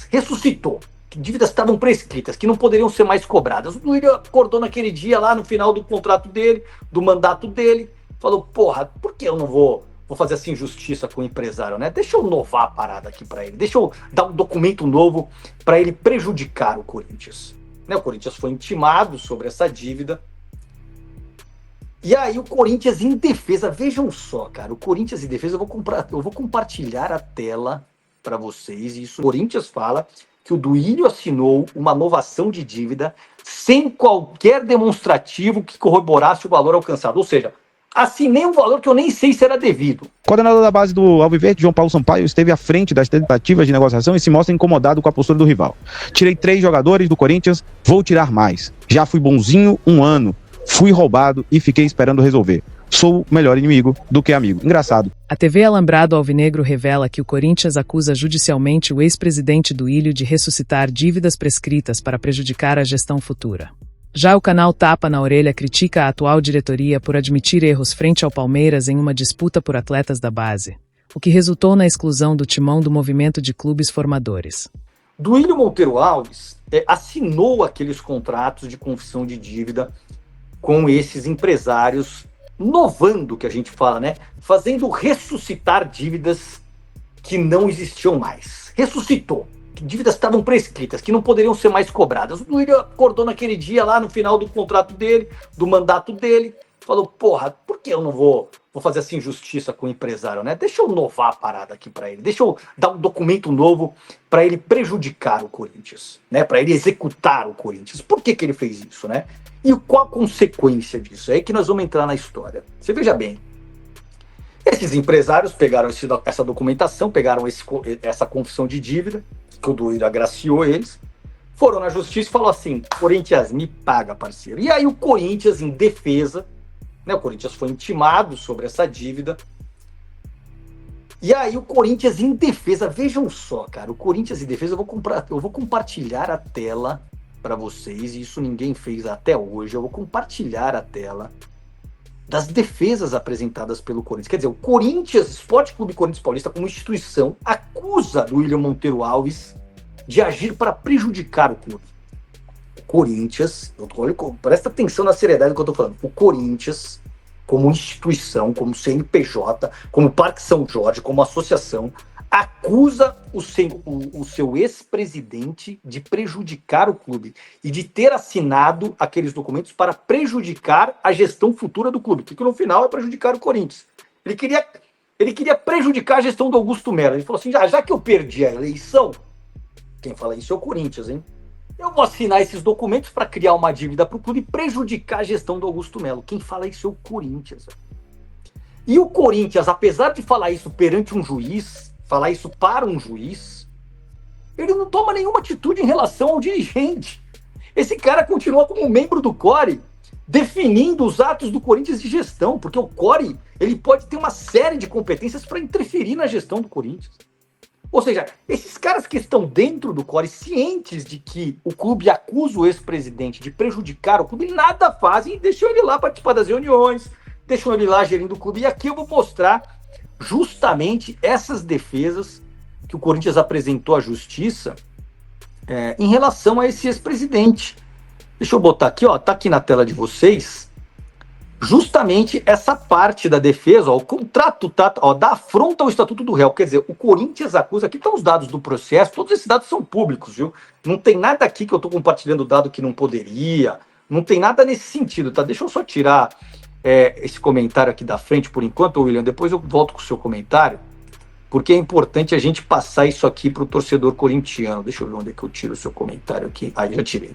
ressuscitou, que dívidas estavam prescritas, que não poderiam ser mais cobradas. O Duílio acordou naquele dia lá no final do contrato dele, do mandato dele, falou, porra, por que eu não vou fazer assim justiça com o empresário, né? Deixa eu inovar a parada aqui para ele, deixa eu dar um documento novo para ele prejudicar o Corinthians. Né? O Corinthians foi intimado sobre essa dívida. E aí o Corinthians em defesa, vejam só, cara, o Corinthians em defesa, eu vou compartilhar a tela para vocês, e isso o Corinthians fala que o Duílio assinou uma novação de dívida sem qualquer demonstrativo que corroborasse o valor alcançado, ou seja, assinei um valor que eu nem sei se era devido. O coordenador da base do Alviverde, João Paulo Sampaio, esteve à frente das tentativas de negociação e se mostra incomodado com a postura do rival. Tirei 3 jogadores do Corinthians, vou tirar mais. Já fui bonzinho 1 ano, fui roubado e fiquei esperando resolver. Sou melhor inimigo do que amigo. Engraçado. A TV Alambrado Alvinegro revela que o Corinthians acusa judicialmente o ex-presidente Duílio de ressuscitar dívidas prescritas para prejudicar a gestão futura. Já o canal Tapa na Orelha critica a atual diretoria por admitir erros frente ao Palmeiras em uma disputa por atletas da base, o que resultou na exclusão do timão do movimento de clubes formadores. Duílio Monteiro Alves assinou aqueles contratos de confissão de dívida com esses empresários, novando, que a gente fala, né? Fazendo ressuscitar dívidas que não existiam mais. Ressuscitou. Que dívidas estavam prescritas, que não poderiam ser mais cobradas. O Duílio acordou naquele dia lá no final do contrato dele, do mandato dele, falou, porra, por que eu não vou fazer assim justiça com o empresário, né? Deixa eu inovar a parada aqui para ele, deixa eu dar um documento novo para ele prejudicar o Corinthians, né? Para ele executar o Corinthians. Por que ele fez isso, né? E qual a consequência disso? É aí que nós vamos entrar na história. Você veja bem, esses empresários pegaram essa documentação, pegaram essa confissão de dívida, que o Duílio agraciou eles, foram na justiça e falou assim, Corinthians, me paga, parceiro. E aí o Corinthians, em defesa, né, o Corinthians foi intimado sobre essa dívida, e aí o Corinthians em defesa, vejam só, cara, o Corinthians em defesa, eu vou compartilhar a tela para vocês, e isso ninguém fez até hoje, eu vou compartilhar a tela das defesas apresentadas pelo Corinthians. Quer dizer, o Corinthians, Esporte Clube Corinthians Paulista, como instituição, acusa Duílio Monteiro Alves de agir para prejudicar o clube. O Corinthians, presta atenção na seriedade do que eu estou falando, o Corinthians, como instituição, como CNPJ, como Parque São Jorge, como associação, acusa o seu ex-presidente de prejudicar o clube e de ter assinado aqueles documentos para prejudicar a gestão futura do clube, que no final é prejudicar o Corinthians. Ele queria prejudicar a gestão do Augusto Melo. Ele falou assim, já que eu perdi a eleição, quem fala isso é o Corinthians, hein? Eu vou assinar esses documentos para criar uma dívida para o clube e prejudicar a gestão do Augusto Melo. Quem fala isso é o Corinthians. E o Corinthians, apesar de falar isso perante um juiz, falar isso para um juiz, ele não toma nenhuma atitude em relação ao dirigente. Esse cara continua como membro do CORE, definindo os atos do Corinthians de gestão, porque o CORE ele pode ter uma série de competências para interferir na gestão do Corinthians. Ou seja, esses caras que estão dentro do CORE, cientes de que o clube acusa o ex-presidente de prejudicar o clube, nada fazem e deixam ele lá participar das reuniões, deixam ele lá gerindo o clube. E aqui eu vou mostrar justamente essas defesas que o Corinthians apresentou à justiça em relação a esse ex-presidente. Deixa eu botar aqui, ó, tá aqui na tela de vocês, justamente essa parte da defesa, ó, o contrato da afronta ao Estatuto do Réu. Quer dizer, o Corinthians acusa, aqui estão os dados do processo, todos esses dados são públicos, viu? Não tem nada aqui que eu tô compartilhando dado que não poderia, não tem nada nesse sentido, tá? Deixa eu só tirar esse comentário aqui da frente por enquanto, William, depois eu volto com o seu comentário, porque é importante a gente passar isso aqui para o torcedor corintiano. Deixa eu ver onde é que eu tiro o seu comentário aqui. Aí, já tirei.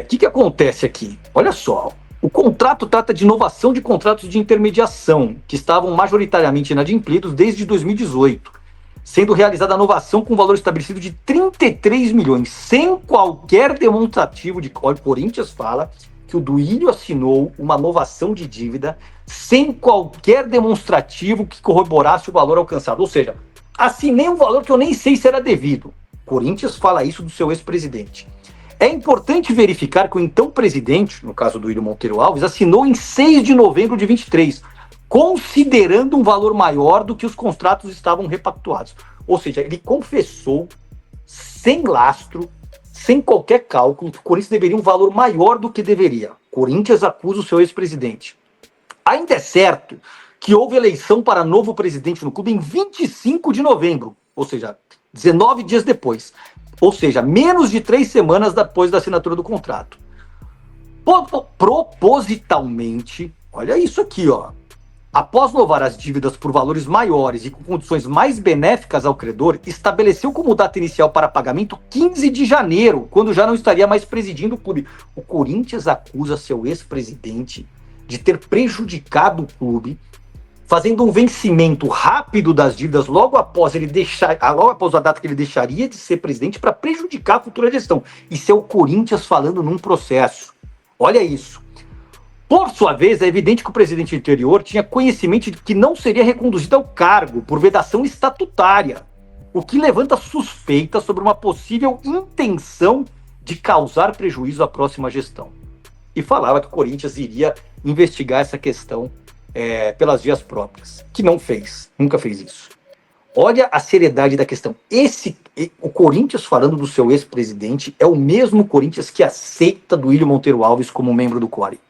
O que acontece aqui? Olha só, o contrato trata de inovação de contratos de intermediação, que estavam majoritariamente inadimplidos desde 2018, sendo realizada a inovação com valor estabelecido de 33 milhões, sem qualquer demonstrativo de... O Corinthians fala que o Duílio assinou uma novação de dívida sem qualquer demonstrativo que corroborasse o valor alcançado. Ou seja, assinei um valor que eu nem sei se era devido. O Corinthians fala isso do seu ex-presidente. É importante verificar que o então presidente, no caso do Duílio Monteiro Alves, assinou em 6 de novembro de 23, considerando um valor maior do que os contratos estavam repactuados. Ou seja, ele confessou sem lastro, sem qualquer cálculo, que o Corinthians deveria um valor maior do que deveria. Corinthians acusa o seu ex-presidente. Ainda é certo que houve eleição para novo presidente no clube em 25 de novembro, ou seja, 19 dias depois. Ou seja, menos de 3 semanas depois da assinatura do contrato. Propositalmente, olha isso aqui, ó. Após novar as dívidas por valores maiores e com condições mais benéficas ao credor, estabeleceu como data inicial para pagamento 15 de janeiro, quando já não estaria mais presidindo o clube. O Corinthians acusa seu ex-presidente de ter prejudicado o clube, fazendo um vencimento rápido das dívidas logo após a data que ele deixaria de ser presidente para prejudicar a futura gestão. Isso é o Corinthians falando num processo. Olha isso. Por sua vez, é evidente que o presidente anterior tinha conhecimento de que não seria reconduzido ao cargo por vedação estatutária, o que levanta suspeita sobre uma possível intenção de causar prejuízo à próxima gestão. E falava que o Corinthians iria investigar essa questão pelas vias próprias, que não fez, nunca fez isso. Olha a seriedade da questão. O Corinthians falando do seu ex-presidente é o mesmo Corinthians que aceita Duílio Monteiro Alves como membro do CORE.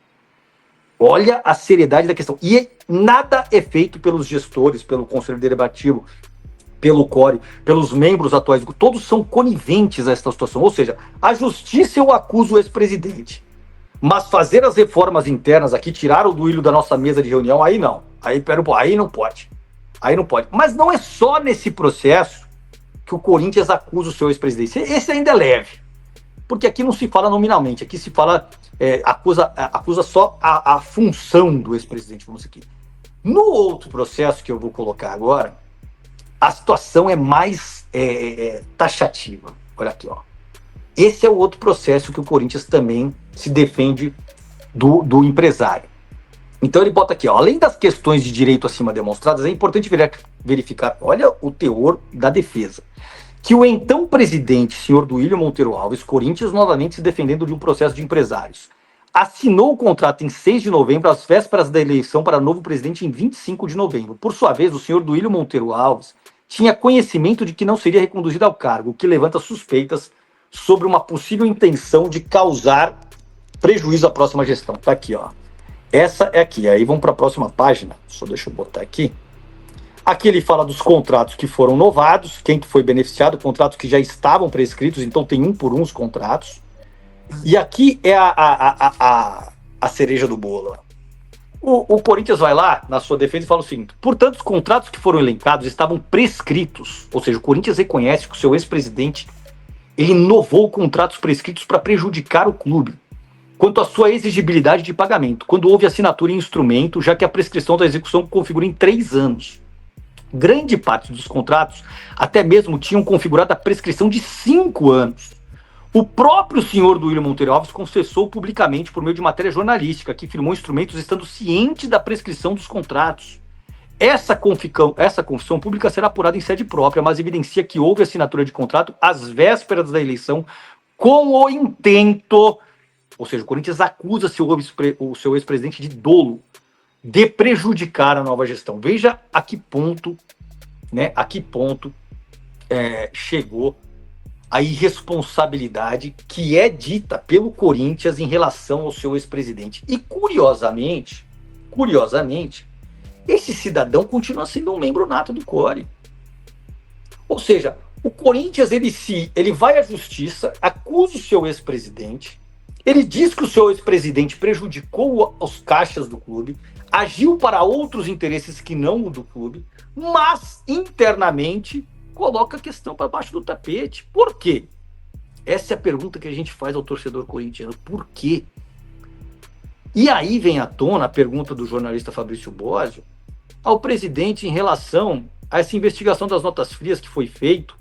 Olha a seriedade da questão. E nada é feito pelos gestores, pelo Conselho Deliberativo, pelo CORE, pelos membros atuais. Todos são coniventes a esta situação. Ou seja, a justiça eu acuso o ex-presidente. Mas fazer as reformas internas aqui, tirar o Duílio da nossa mesa de reunião, aí não. Aí não pode. Aí não pode. Mas não é só nesse processo que o Corinthians acusa o seu ex-presidente. Esse ainda é leve. Porque aqui não se fala nominalmente, aqui se fala, acusa só a função do ex-presidente, vamos aqui. No outro processo que eu vou colocar agora, a situação é mais taxativa. Olha aqui, ó. Esse é o outro processo que o Corinthians também se defende do empresário. Então ele bota aqui, ó, além das questões de direito acima demonstradas, é importante verificar, olha o teor da defesa, que o então presidente, senhor Duílio Monteiro Alves, Corinthians novamente se defendendo de um processo de empresários, assinou o contrato em 6 de novembro, às vésperas da eleição para novo presidente em 25 de novembro. Por sua vez, o senhor Duílio Monteiro Alves tinha conhecimento de que não seria reconduzido ao cargo, o que levanta suspeitas sobre uma possível intenção de causar prejuízo à próxima gestão. Tá aqui, ó. Essa é aqui. Aí vamos para a próxima página. Só deixa eu botar aqui. Aqui ele fala dos contratos que foram novados, quem que foi beneficiado, contratos que já estavam prescritos, então tem um por um os contratos. E aqui é a cereja do bolo. O Corinthians vai lá, na sua defesa, e fala o seguinte: portanto, os contratos que foram elencados estavam prescritos, ou seja, o Corinthians reconhece que o seu ex-presidente ele novou contratos prescritos para prejudicar o clube, quanto à sua exigibilidade de pagamento, quando houve assinatura em instrumento, já que a prescrição da execução configura em 3 anos. Grande parte dos contratos até mesmo tinham configurado a prescrição de 5 anos. O próprio senhor Duílio Monteiro Alves confessou publicamente por meio de matéria jornalística que firmou instrumentos estando ciente da prescrição dos contratos. Essa confissão pública será apurada em sede própria, mas evidencia que houve assinatura de contrato às vésperas da eleição com o intento, ou seja, o Corinthians acusa o seu ex-presidente de dolo, de prejudicar a nova gestão. Veja a que ponto, chegou a irresponsabilidade que é dita pelo Corinthians em relação ao seu ex-presidente. E curiosamente, esse cidadão continua sendo um membro nato do CORE. Ou seja, o Corinthians ele vai à justiça, acusa o seu ex-presidente, ele diz que o seu ex-presidente prejudicou os caixas do clube, agiu para outros interesses que não o do clube, mas internamente coloca a questão para baixo do tapete. Por quê? Essa é a pergunta que a gente faz ao torcedor corintiano. Por quê? E aí vem à tona a pergunta do jornalista Fabrício Bosio ao presidente em relação a essa investigação das notas frias que foi feita,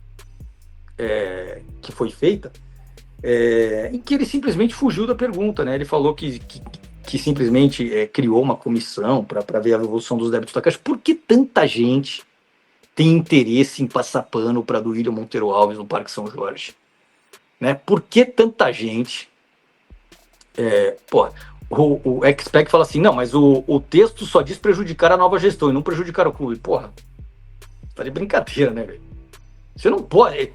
em que ele simplesmente fugiu da pergunta, né? Ele falou que simplesmente criou uma comissão para ver a evolução dos débitos da Caixa. Por que tanta gente tem interesse em passar pano para Duílio Monteiro Alves no Parque São Jorge? Né? Por que tanta gente... O Expec fala assim, não, mas o texto só diz prejudicar a nova gestão e não prejudicar o clube. Porra, tá de brincadeira, né, velho? Você não pode...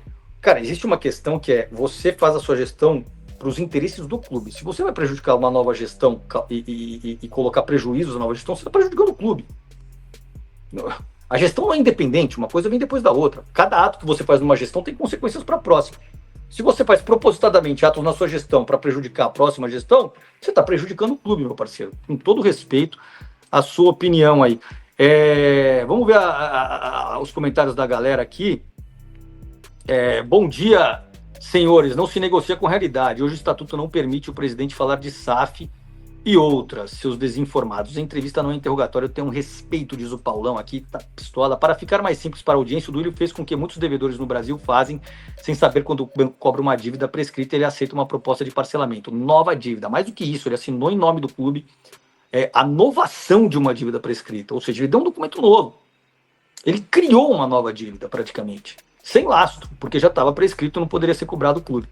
Cara, existe uma questão que é, você faz a sua gestão para os interesses do clube. Se você vai prejudicar uma nova gestão e colocar prejuízos na nova gestão, você está prejudicando o clube. A gestão não é independente, uma coisa vem depois da outra. Cada ato que você faz numa gestão tem consequências para a próxima. Se você faz propositadamente atos na sua gestão para prejudicar a próxima gestão, você está prejudicando o clube, meu parceiro. Com todo respeito à sua opinião aí. Vamos ver os comentários da galera aqui. Bom dia, senhores. Não se negocia com realidade. Hoje o estatuto não permite o presidente falar de SAF e outras, seus desinformados. A entrevista não é interrogatório. Eu tenho um respeito, diz o Paulão aqui, tá pistola. Para ficar mais simples para a audiência, o Duílio fez com que muitos devedores no Brasil fazem, sem saber quando o banco cobra uma dívida prescrita, ele aceita uma proposta de parcelamento. Nova dívida. Mais do que isso, ele assinou em nome do clube a novação de uma dívida prescrita. Ou seja, ele deu um documento novo. Ele criou uma nova dívida, praticamente. Sem lastro, porque já estava prescrito, não poderia ser cobrado o clube.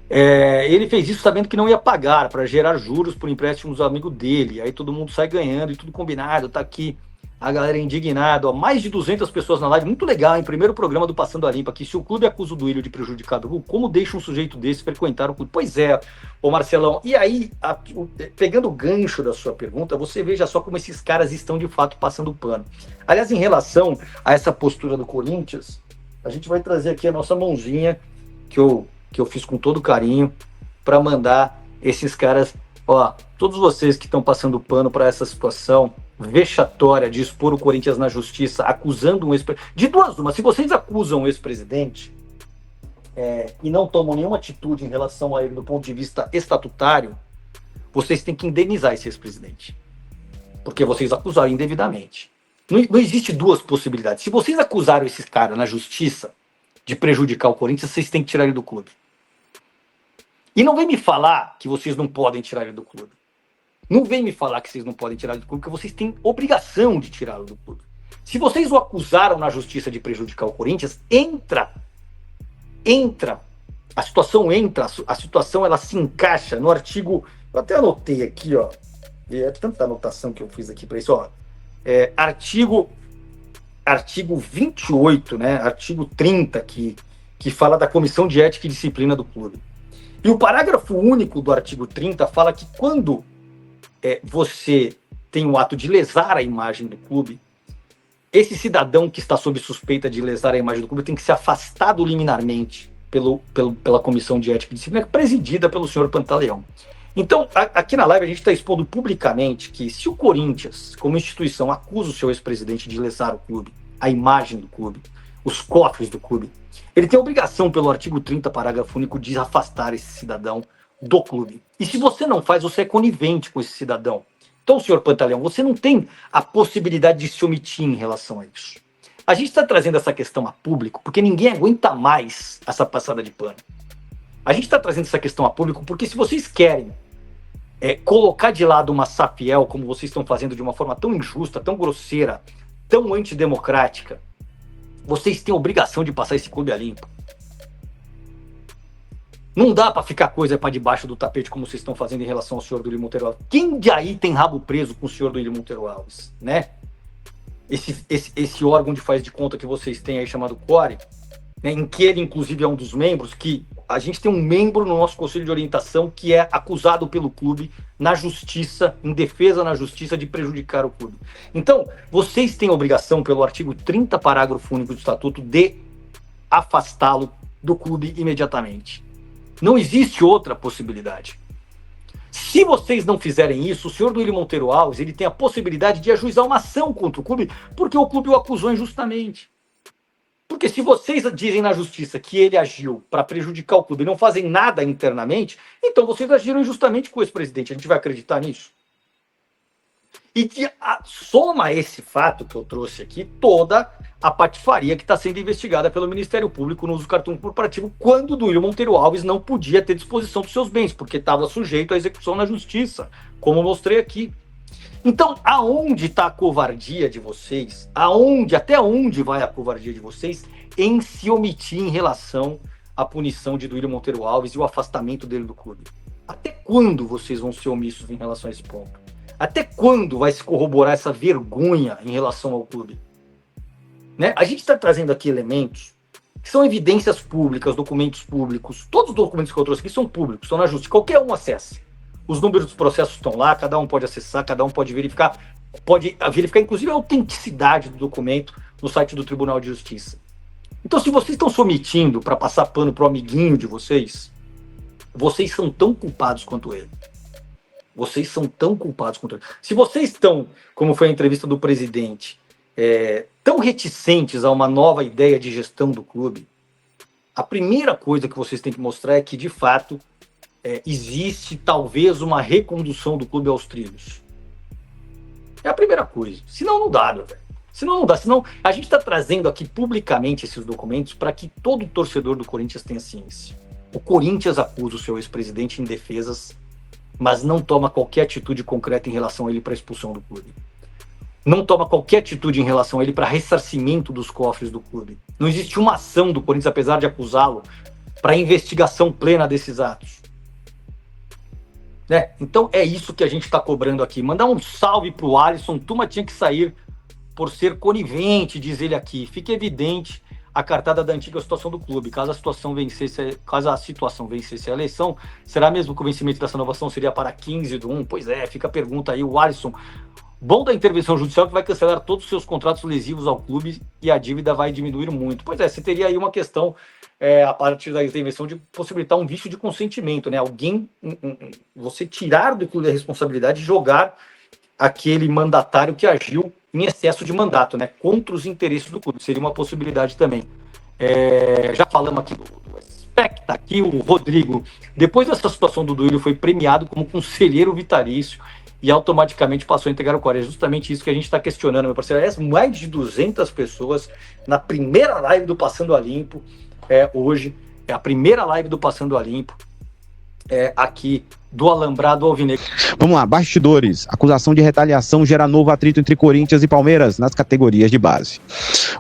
Ele fez isso sabendo que não ia pagar, para gerar juros por empréstimos ao amigo dele. Aí todo mundo sai ganhando e tudo combinado. Tá aqui a galera indignada. Mais de 200 pessoas na live. Muito legal, hein? Primeiro programa do Passando a Limpo aqui. Se o clube acusa o Duílio de prejudicado, como deixa um sujeito desse frequentar o clube? Pois é, ô Marcelão. E aí, pegando o gancho da sua pergunta, você veja só como esses caras estão de fato passando pano. Aliás, em relação a essa postura do Corinthians, a gente vai trazer aqui a nossa mãozinha que eu fiz com todo carinho para mandar esses caras, todos vocês que estão passando pano para essa situação vexatória de expor o Corinthians na justiça, acusando um ex-presidente. De duas uma, se vocês acusam o ex-presidente e não tomam nenhuma atitude em relação a ele do ponto de vista estatutário, vocês têm que indenizar esse ex-presidente. Porque vocês acusaram indevidamente. Não existe duas possibilidades. Se vocês acusaram esses caras na justiça de prejudicar o Corinthians, vocês têm que tirar ele do clube. E não vem me falar que vocês não podem tirar ele do clube. Não vem me falar que vocês não podem tirar ele do clube, porque vocês têm obrigação de tirá-lo do clube. Se vocês o acusaram na justiça de prejudicar o Corinthians, entra. A situação ela se encaixa no artigo. Eu até anotei aqui, ó. É tanta anotação que eu fiz aqui para isso, ó. Artigo 28, né? Artigo 30 que fala da Comissão de Ética e Disciplina do clube. E o parágrafo único do artigo 30 fala que quando você tem o ato de lesar a imagem do clube, esse cidadão que está sob suspeita de lesar a imagem do clube tem que ser afastado liminarmente pela Comissão de Ética e Disciplina, presidida pelo senhor Pantaleão. Então, aqui na live a gente está expondo publicamente que se o Corinthians, como instituição, acusa o seu ex-presidente de lesar o clube, a imagem do clube, os cofres do clube, ele tem a obrigação, pelo artigo 30, parágrafo único, de afastar esse cidadão do clube. E se você não faz, você é conivente com esse cidadão. Então, senhor Pantaleão, você não tem a possibilidade de se omitir em relação a isso. A gente está trazendo essa questão a público porque ninguém aguenta mais essa passada de pano. A gente está trazendo essa questão a público porque se vocês querem colocar de lado uma Safiel, como vocês estão fazendo de uma forma tão injusta, tão grosseira, tão antidemocrática, vocês têm a obrigação de passar esse clube a limpo. Não dá para ficar coisa para debaixo do tapete como vocês estão fazendo em relação ao senhor Duílio Monteiro Alves. Quem de aí tem rabo preso com o senhor Duílio Monteiro Alves, né? Esse órgão de faz de conta que vocês têm aí chamado CORE, né, em que ele inclusive é um dos membros, que a gente tem um membro no nosso Conselho de Orientação que é acusado pelo clube na justiça, em defesa na justiça de prejudicar o clube. Então, vocês têm a obrigação, pelo artigo 30, parágrafo único do Estatuto, de afastá-lo do clube imediatamente. Não existe outra possibilidade. Se vocês não fizerem isso, o senhor Duílio Monteiro Alves ele tem a possibilidade de ajuizar uma ação contra o clube, porque o clube o acusou injustamente. Porque se vocês dizem na justiça que ele agiu para prejudicar o clube e não fazem nada internamente, então vocês agiram injustamente com o ex-presidente. A gente vai acreditar nisso? E soma esse fato que eu trouxe aqui toda a patifaria que está sendo investigada pelo Ministério Público no uso do cartão corporativo quando o Duílio Monteiro Alves não podia ter disposição dos seus bens, porque estava sujeito à execução na justiça, como eu mostrei aqui. Então, aonde está a covardia de vocês? Até onde vai a covardia de vocês em se omitir em relação à punição de Duílio Monteiro Alves e o afastamento dele do clube? Até quando vocês vão ser omissos em relação a esse ponto? Até quando vai se corroborar essa vergonha em relação ao clube? Né? A gente está trazendo aqui elementos que são evidências públicas, documentos públicos. Todos os documentos que eu trouxe aqui são públicos, estão na justiça. Qualquer um acesse. Os números dos processos estão lá, cada um pode acessar, cada um pode verificar inclusive a autenticidade do documento no site do Tribunal de Justiça. Então, se vocês estão se omitindo para passar pano para o amiguinho de vocês são tão culpados quanto ele. Vocês são tão culpados quanto ele. Se vocês estão, como foi a entrevista do presidente, tão reticentes a uma nova ideia de gestão do clube, a primeira coisa que vocês têm que mostrar é que, de fato, existe talvez uma recondução do clube aos trilhos. É a primeira coisa. Senão não dá, meu velho. Senão a gente está trazendo aqui publicamente esses documentos para que todo torcedor do Corinthians tenha ciência. O Corinthians acusa o seu ex-presidente em defesas, mas não toma qualquer atitude concreta em relação a ele para expulsão do clube. Não toma qualquer atitude em relação a ele para ressarcimento dos cofres do clube. Não existe uma ação do Corinthians, apesar de acusá-lo, para investigação plena desses atos. Então é isso que a gente está cobrando aqui. Mandar um salve para o Alisson. Tuma tinha que sair por ser conivente, diz ele aqui. Fica evidente a cartada da antiga situação do clube. Caso a situação vencesse a eleição, será mesmo que o vencimento dessa inovação seria para 15/1? Pois é, fica a pergunta aí. O Alisson, bom da intervenção judicial que vai cancelar todos os seus contratos lesivos ao clube e a dívida vai diminuir muito. Pois é, você teria aí uma questão a partir da intervenção de possibilitar um vício de consentimento, né? Você tirar do clube a responsabilidade de jogar aquele mandatário que agiu em excesso de mandato, né? Contra os interesses do clube. Seria uma possibilidade também. Já falamos aqui do aspecto, aqui o Rodrigo. Depois dessa situação do Duílio, foi premiado como conselheiro vitalício e automaticamente passou a integrar o Core. É justamente isso que a gente está questionando, meu parceiro. Mais de 200 pessoas na primeira live do Passando a Limpo. Hoje é a primeira live do Passando a Limpo aqui do Alambrado Alvinegro. Vamos lá, bastidores. Acusação de retaliação gera novo atrito entre Corinthians e Palmeiras nas categorias de base.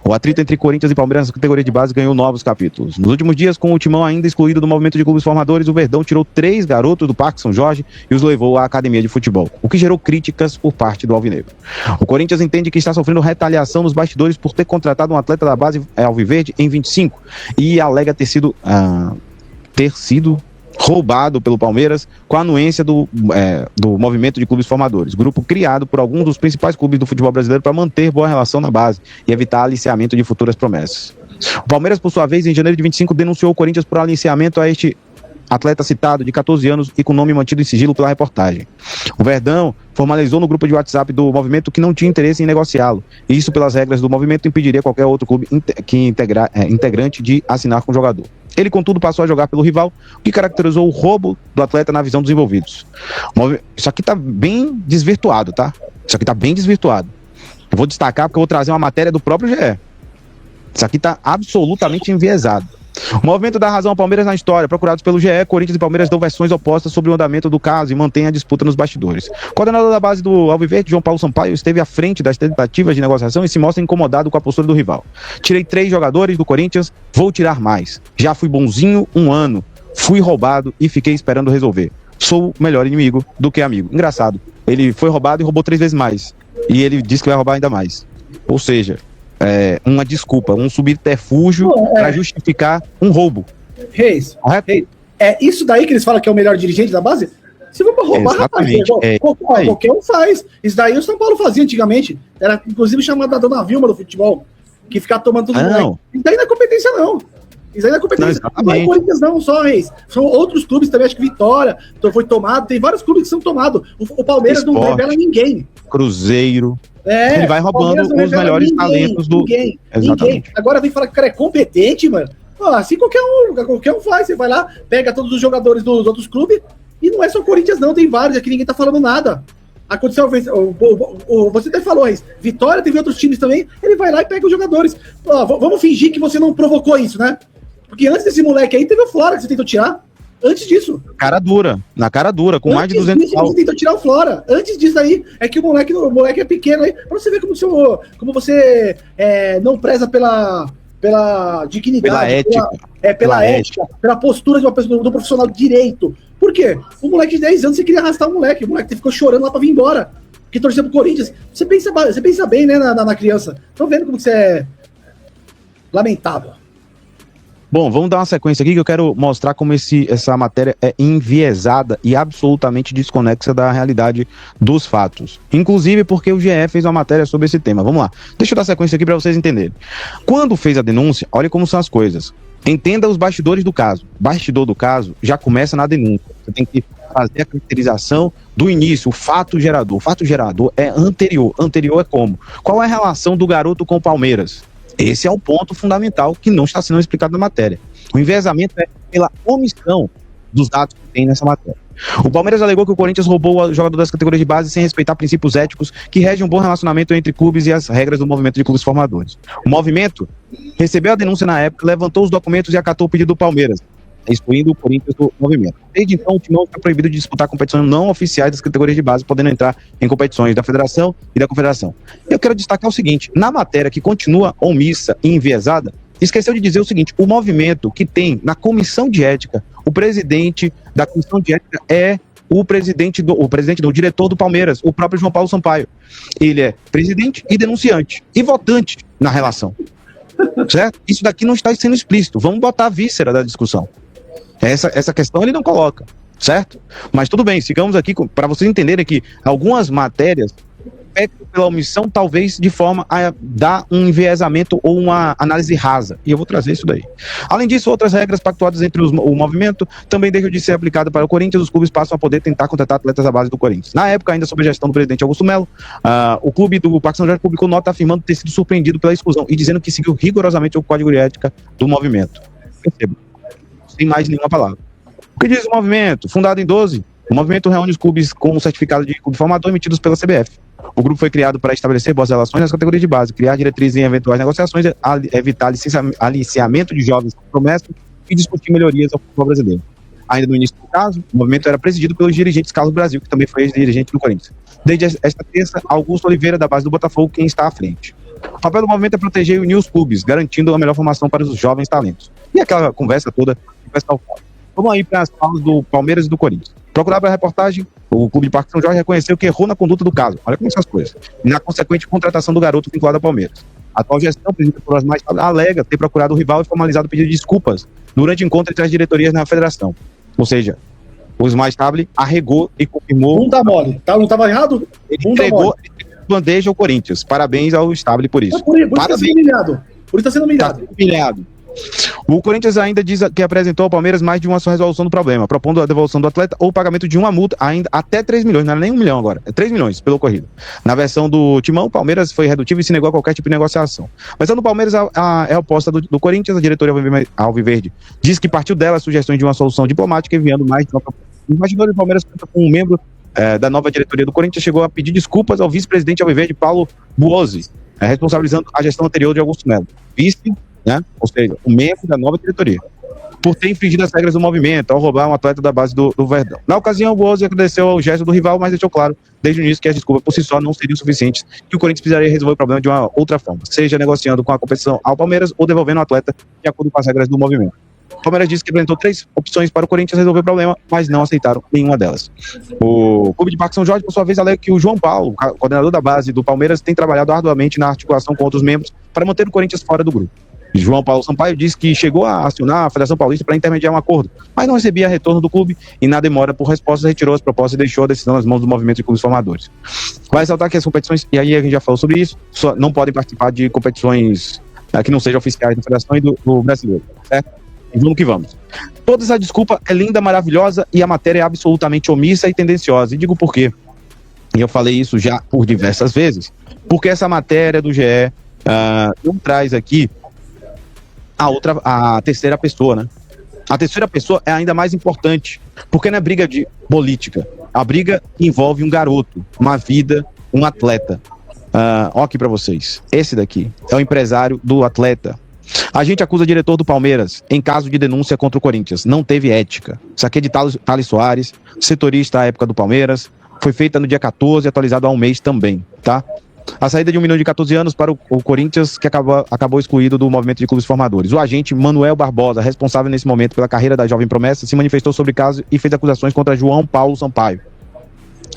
O atrito entre Corinthians e Palmeiras nas categorias de base ganhou novos capítulos. Nos últimos dias, com o Timão ainda excluído do movimento de clubes formadores, o Verdão tirou 3 garotos do Parque São Jorge e os levou à academia de futebol, o que gerou críticas por parte do Alvinegro. O Corinthians entende que está sofrendo retaliação nos bastidores por ter contratado um atleta da base Alviverde em 25 e alega ter sido roubado pelo Palmeiras com a anuência do movimento de clubes formadores, grupo criado por alguns dos principais clubes do futebol brasileiro para manter boa relação na base e evitar aliciamento de futuras promessas. O Palmeiras, por sua vez, em janeiro de 25, denunciou o Corinthians por aliciamento a este atleta citado, de 14 anos e com nome mantido em sigilo pela reportagem. O Verdão formalizou no grupo de WhatsApp do movimento que não tinha interesse em negociá-lo, e isso, pelas regras do movimento, impediria qualquer outro clube integrante de assinar com o jogador. Ele, contudo, passou a jogar pelo rival, o que caracterizou o roubo do atleta na visão dos envolvidos. Isso aqui tá bem desvirtuado, tá? Isso aqui tá bem desvirtuado. Eu vou destacar porque eu vou trazer uma matéria do próprio GE. Isso aqui tá absolutamente enviesado. O movimento dá razão ao Palmeiras na história. Procurados pelo GE, Corinthians e Palmeiras dão versões opostas sobre o andamento do caso e mantêm a disputa nos bastidores. O coordenador da base do Alviverde, João Paulo Sampaio, esteve à frente das tentativas de negociação e se mostra incomodado com a postura do rival. Tirei 3 jogadores do Corinthians, vou tirar mais. Já fui bonzinho 1 ano, fui roubado e fiquei esperando resolver. Sou melhor inimigo do que amigo. Engraçado, ele foi roubado e roubou 3 vezes mais. E ele disse que vai roubar ainda mais. Ou seja, uma desculpa, um subterfúgio para justificar um roubo. Reis, é isso daí que eles falam que é o melhor dirigente da base? Se for pra roubar, rapaz, qualquer um faz. Isso daí o São Paulo fazia antigamente. Era inclusive chamado da Dona Vilma do futebol, que ficava tomando tudo. Isso daí não é competência, não. Isso aí não é competência. Não é Corinthians, não, só, Reis. São outros clubes também, acho que Vitória foi tomado. Tem vários clubes que são tomados. O Palmeiras não revela ninguém. Cruzeiro. Ele vai roubando os melhores talentos do... Ninguém. Agora vem falar que o cara é competente, mano. Assim qualquer um faz. Você vai lá, pega todos os jogadores dos outros clubes e não é só o Corinthians, não. Tem vários aqui, ninguém tá falando nada. Aconteceu, você até falou, Reis, Vitória, teve outros times também. Ele vai lá e pega os jogadores. Vamos fingir que você não provocou isso, né? Porque antes desse moleque aí, teve o Flora que você tentou tirar. Antes disso. Na cara dura, com mais de 200 pau. Você tentou tirar o Flora. Antes disso aí, é que o moleque é pequeno aí. Pra você ver como você não preza pela dignidade. Pela ética, pela postura de um profissional de direito. Por quê? O moleque de 10 anos, você queria arrastar o moleque ficou chorando lá pra vir embora. Que torceu pro Corinthians. Você pensa bem, né, na criança. Tô vendo como você é lamentável. Bom, vamos dar uma sequência aqui que eu quero mostrar como essa matéria é enviesada e absolutamente desconexa da realidade dos fatos. Inclusive porque o GE fez uma matéria sobre esse tema. Vamos lá. Deixa eu dar sequência aqui para vocês entenderem. Quando fez a denúncia, olha como são as coisas. Entenda os bastidores do caso. Bastidor do caso já começa na denúncia. Você tem que fazer a caracterização do início, o fato gerador. O fato gerador é anterior. Anterior é como? Qual é a relação do garoto com o Palmeiras? Esse é o ponto fundamental que não está sendo explicado na matéria. O enviesamento é pela omissão dos dados que tem nessa matéria. O Palmeiras alegou que o Corinthians roubou o jogador das categorias de base sem respeitar princípios éticos que regem um bom relacionamento entre clubes e as regras do movimento de clubes formadores. O movimento recebeu a denúncia na época, levantou os documentos e acatou o pedido do Palmeiras, excluindo o Corinthians do movimento. Desde então, o Timão está proibido de disputar competições não oficiais das categorias de base, podendo entrar em competições da Federação e da Confederação. Eu quero destacar o seguinte, na matéria que continua omissa e enviesada, esqueceu de dizer o seguinte, o movimento que tem na comissão de ética, o presidente da comissão de ética é o diretor do Palmeiras, o próprio João Paulo Sampaio. Ele é presidente e denunciante, e votante na relação. Certo? Isso daqui não está sendo explícito. Vamos botar a víscera da discussão. Essa questão ele não coloca, certo? Mas tudo bem, sigamos aqui para vocês entenderem que algumas matérias pecam pela omissão, talvez de forma a dar um enviesamento ou uma análise rasa. E eu vou trazer isso daí. Além disso, outras regras pactuadas entre o movimento também deixam de ser aplicada para o Corinthians. Os clubes passam a poder tentar contratar atletas à base do Corinthians. Na época, ainda sob a gestão do presidente Augusto Melo, o clube do Parque São Jorge publicou nota afirmando ter sido surpreendido pela exclusão e dizendo que seguiu rigorosamente o código de ética do movimento. Perceba. Sem mais nenhuma palavra. O que diz o movimento? Fundado em 12, o movimento reúne os clubes com o certificado de clube formador emitidos pela CBF. O grupo foi criado para estabelecer boas relações nas categorias de base, criar diretrizes em eventuais negociações, evitar aliciamento de jovens com promessas e discutir melhorias ao futebol brasileiro. Ainda no início do caso, o movimento era presidido pelos dirigentes Carlos Brasil, que também foi ex-dirigente do Corinthians. Desde esta terça, Augusto Oliveira, da base do Botafogo, quem está à frente. O papel do movimento é proteger e unir os clubes, garantindo a melhor formação para os jovens talentos. E aquela conversa toda, vamos aí para as falas do Palmeiras e do Corinthians. Procurado pela reportagem, o clube de Parque São Jorge reconheceu que errou na conduta do caso. Olha como são as coisas. E na consequente contratação do garoto vinculado ao Palmeiras. A atual gestão, presidida por Osmar Stable, alega ter procurado o rival e formalizado o pedido de desculpas durante o encontro entre as diretorias na federação. Ou seja, o Osmar Stable arregou e confirmou... Não tá mole. Não estava errado? Ele entregou bandeja ao Corinthians. Parabéns ao Stable por isso. Por isso está sendo humilhado. Por isso está sendo humilhado. O Corinthians ainda diz que apresentou ao Palmeiras mais de uma resolução do problema, propondo a devolução do atleta ou o pagamento de uma multa ainda até 3 milhões, não era nem 1 milhão agora, é 3 milhões pelo ocorrido. Na versão do Timão, o Palmeiras foi redutivo e se negou a qualquer tipo de negociação. A versão do Palmeiras é oposta do Corinthians. A diretoria Alviverde diz que partiu dela sugestões de uma solução diplomática, enviando mais de uma proposta. O embaixador do Palmeiras, com um membro da nova diretoria do Corinthians, chegou a pedir desculpas ao vice-presidente Alviverde, Paulo Buozzi, responsabilizando a gestão anterior de Augusto Melo. Né? Ou seja, um membro da nova diretoria, por ter infringido as regras do movimento ao roubar um atleta da base do Verdão. Na ocasião, o Buozzi agradeceu ao gesto do rival, mas deixou claro desde o início que as desculpas por si só não seriam suficientes, que o Corinthians precisaria resolver o problema de uma outra forma, seja negociando com a competição ao Palmeiras ou devolvendo o atleta de acordo com as regras do movimento. O Palmeiras disse que apresentou 3 opções para o Corinthians resolver o problema, mas não aceitaram nenhuma delas. O clube de Parque São Jorge, por sua vez, alega que o João Paulo, coordenador da base do Palmeiras, tem trabalhado arduamente na articulação com outros membros para manter o Corinthians fora do grupo. João Paulo Sampaio disse que chegou a acionar a Federação Paulista para intermediar um acordo, mas não recebia retorno do clube e, na demora por respostas, retirou as propostas e deixou a decisão nas mãos do movimento de clubes formadores. Vai ressaltar que as competições, e aí a gente já falou sobre isso, só não podem participar de competições que não sejam oficiais da Federação e do brasileiro, certo? E vamos que vamos. Toda essa desculpa é linda, maravilhosa e a matéria é absolutamente omissa e tendenciosa. E digo por quê. E eu falei isso já por diversas vezes. Porque essa matéria do GE não traz aqui a terceira pessoa, né? A terceira pessoa é ainda mais importante, porque não é briga de política. A briga envolve um garoto, uma vida, um atleta. Ó aqui pra vocês. Esse daqui é o empresário do atleta. A gente acusa o diretor do Palmeiras em caso de denúncia contra o Corinthians. Não teve ética. Isso aqui é de Thales Soares, setorista à época do Palmeiras. Foi feita no dia 14, atualizado há um mês também, tá? A saída de um menino de 14 anos para o Corinthians, que acabou excluído do movimento de clubes formadores. O agente Manuel Barbosa, responsável nesse momento pela carreira da jovem promessa, se manifestou sobre o caso e fez acusações contra João Paulo Sampaio.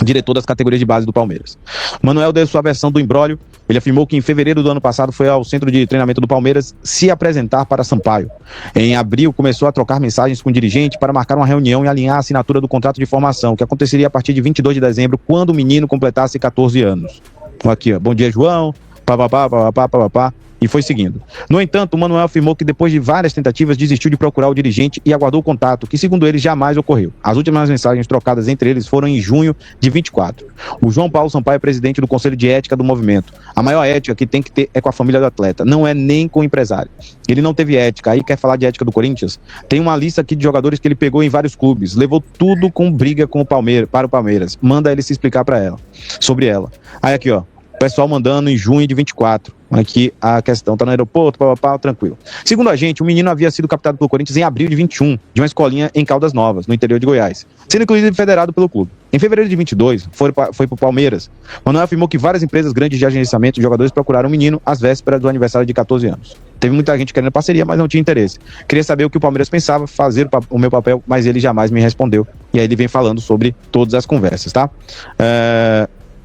diretor das categorias de base do Palmeiras. Manuel deu sua versão do imbróglio. Ele afirmou que em fevereiro do ano passado foi ao centro de treinamento do Palmeiras se apresentar para Sampaio. Em abril, começou a trocar mensagens com o dirigente para marcar uma reunião e alinhar a assinatura do contrato de formação, que aconteceria a partir de 22 de dezembro, quando o menino completasse 14 anos. Aqui, ó. Bom dia, João. Papapá. E foi seguindo. No entanto, o Manuel afirmou que depois de várias tentativas desistiu de procurar o dirigente e aguardou o contato, que segundo ele jamais ocorreu. As últimas mensagens trocadas entre eles foram em junho de 24. O João Paulo Sampaio é presidente do Conselho de Ética do movimento. A maior ética que tem que ter é com a família do atleta, não é nem com o empresário. Ele não teve ética, aí quer falar de ética do Corinthians? Tem uma lista aqui de jogadores que ele pegou em vários clubes, levou tudo com briga com o Palmeiras, para o Palmeiras. Manda ele se explicar para ela, sobre ela. Aí aqui, ó. Pessoal mandando em junho de 24. Aqui a questão, tá no aeroporto, tranquilo. Segundo a gente, o menino havia sido captado pelo Corinthians em abril de 21, de uma escolinha em Caldas Novas, no interior de Goiás, sendo inclusive federado pelo clube. Em fevereiro de 22, foi pro Palmeiras. Manuel afirmou que várias empresas grandes de agenciamento de jogadores procuraram o menino às vésperas do aniversário de 14 anos. Teve muita gente querendo parceria, mas não tinha interesse. Queria saber o que o Palmeiras pensava, fazer o meu papel, mas ele jamais me respondeu. E aí ele vem falando sobre todas as conversas, tá?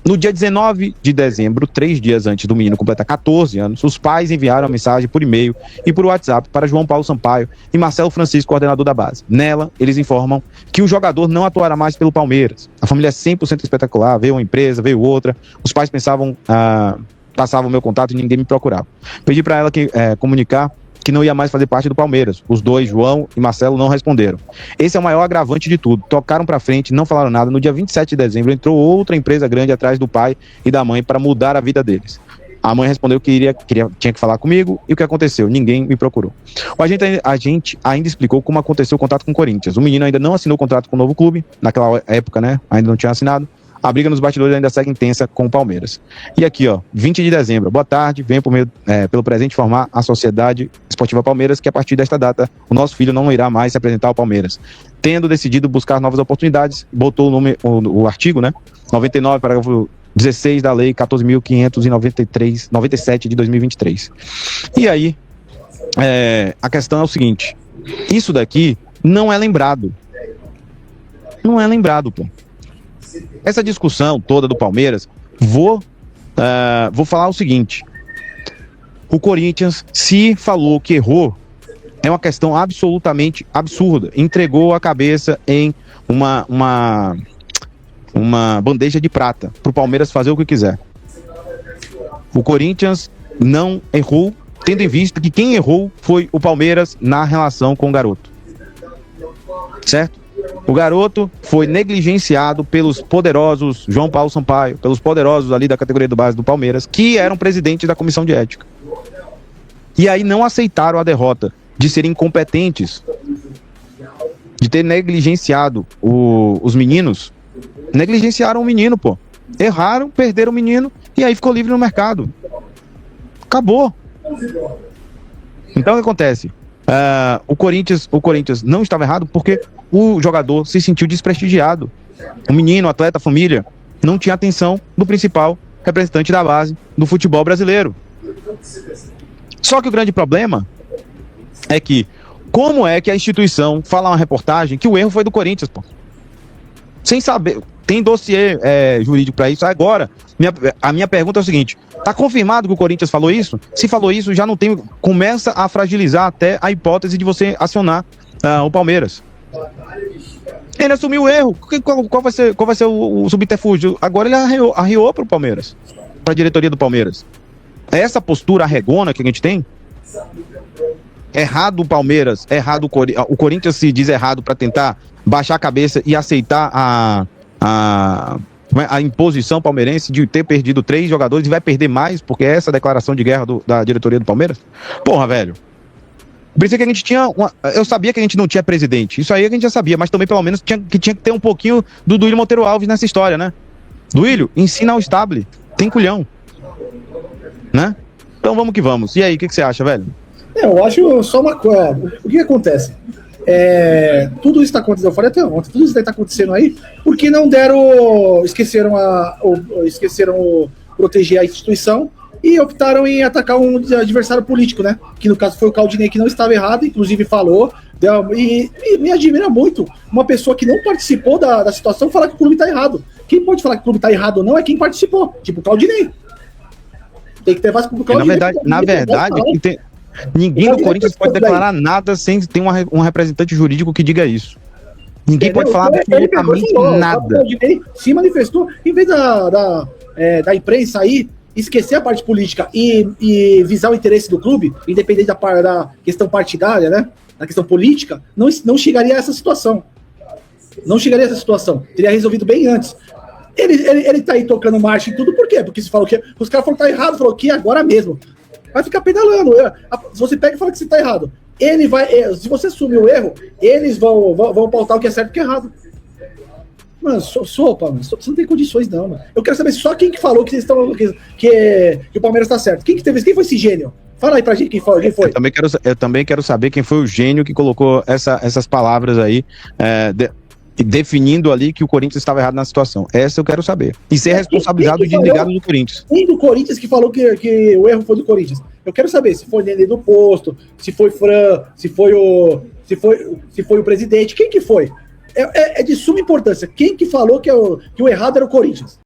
No dia 19 de dezembro, 3 dias antes do menino completar 14 anos, os pais enviaram a mensagem por e-mail e por WhatsApp para João Paulo Sampaio e Marcelo Francisco, coordenador da base. Nela, eles informam que o jogador não atuará mais pelo Palmeiras. A família é 100% espetacular, veio uma empresa, veio outra. Os pais passavam o meu contato e ninguém me procurava. Pedi para ela comunicar que não ia mais fazer parte do Palmeiras. Os dois, João e Marcelo, não responderam. Esse é o maior agravante de tudo. Tocaram pra frente, não falaram nada. No dia 27 de dezembro, entrou outra empresa grande atrás do pai e da mãe para mudar a vida deles. A mãe respondeu que tinha que falar comigo, e o que aconteceu? Ninguém me procurou. A gente ainda explicou como aconteceu o contato com o Corinthians. O menino ainda não assinou o contrato com o novo clube, naquela época, né? Ainda não tinha assinado. A briga nos bastidores ainda segue intensa com o Palmeiras. E aqui, ó, 20 de dezembro. Boa tarde, venho pelo presente informar a Sociedade Esportiva Palmeiras que a partir desta data o nosso filho não irá mais se apresentar ao Palmeiras. Tendo decidido buscar novas oportunidades, botou o artigo, né? 99, parágrafo 16 da Lei 14.597 de 2023. E aí, a questão é o seguinte: isso daqui não é lembrado. Não é lembrado, pô. Essa discussão toda do Palmeiras, vou falar o seguinte: o Corinthians, se falou que errou, é uma questão absolutamente absurda. Entregou a cabeça em uma bandeja de prata para o Palmeiras fazer o que quiser. O Corinthians não errou, tendo em vista que quem errou foi o Palmeiras na relação com o garoto. Certo? O garoto foi negligenciado pelos poderosos João Paulo Sampaio, pelos poderosos ali da categoria do base do Palmeiras, que eram presidentes da comissão de ética. E aí não aceitaram a derrota de serem incompetentes, de ter negligenciado os meninos. Negligenciaram o menino, pô. Erraram, perderam o menino e aí ficou livre no mercado. Acabou. Então o que acontece? O Corinthians não estava errado porque o jogador se sentiu desprestigiado. O menino, o atleta, a família não tinha atenção do principal representante da base do futebol brasileiro. Só que o grande problema é que como é que a instituição fala uma reportagem que o erro foi do Corinthians, pô? Sem saber, tem dossiê jurídico para isso. Agora, a minha pergunta é o seguinte: tá confirmado que o Corinthians falou isso? Se falou isso, já não tem, começa a fragilizar até a hipótese de você acionar o Palmeiras. Ele assumiu o erro. Qual vai ser o subterfúgio? Agora ele arriou para o Palmeiras, para a diretoria do Palmeiras. É essa postura arregona que a gente tem? Errado o Palmeiras, errado o Corinthians se diz errado para tentar baixar a cabeça e aceitar a imposição palmeirense de ter perdido 3 jogadores e vai perder mais, porque é essa a declaração de guerra da diretoria do Palmeiras? Porra, velho. Pensei que a gente tinha eu sabia que a gente não tinha presidente, isso aí a gente já sabia, mas também pelo menos tinha que ter um pouquinho do Duílio Monteiro Alves nessa história, né? Duílio, ensina ao Stable, tem culhão, né? Então vamos que vamos. E aí, o que você acha, velho? Eu acho só uma coisa. O que acontece? Tudo isso está acontecendo, eu falei até ontem, tudo isso está acontecendo aí porque não esqueceram proteger a instituição e optaram em atacar um adversário político, né? Que no caso foi o Caldinei, que não estava errado, inclusive falou E me admira muito uma pessoa que não participou da situação falar que o clube tá errado. Quem pode falar que o clube tá errado ou não é quem participou, tipo o Claudinei. Tem que ter mais pro Claudinei. Na verdade ninguém do Corinthians pode declarar nada sem ter um representante jurídico que diga isso. Ninguém pode falar absolutamente nada. O Claudinei se manifestou, em vez da imprensa aí esquecer a parte política e visar o interesse do clube, independente da questão partidária, né? Na questão política, não chegaria a essa situação. Não chegaria a essa situação. Teria resolvido bem antes. Ele tá aí tocando marcha e tudo, por quê? Porque você falou que os caras falaram que tá errado, falou que agora mesmo. Vai ficar pedalando. Se você pega e fala que você tá errado, ele vai. Se você assumir o erro, eles vão pautar o que é certo e o que é errado. Mano, sopa, mano. Você não tem condições, não, mano. Eu quero saber só quem que falou que vocês estão. Que o Palmeiras tá certo. Quem foi esse gênio? Fala aí pra gente quem foi. Eu também quero saber quem foi o gênio que colocou essas palavras aí, definindo ali que o Corinthians estava errado na situação. Essa eu quero saber. E ser responsabilizado de desligado do Corinthians. Quem do Corinthians que falou que o erro foi do Corinthians? Eu quero saber se foi o Nenê do Posto, se foi Fran, se foi o presidente. Quem que foi? É de suma importância. Quem que falou que o errado era o Corinthians?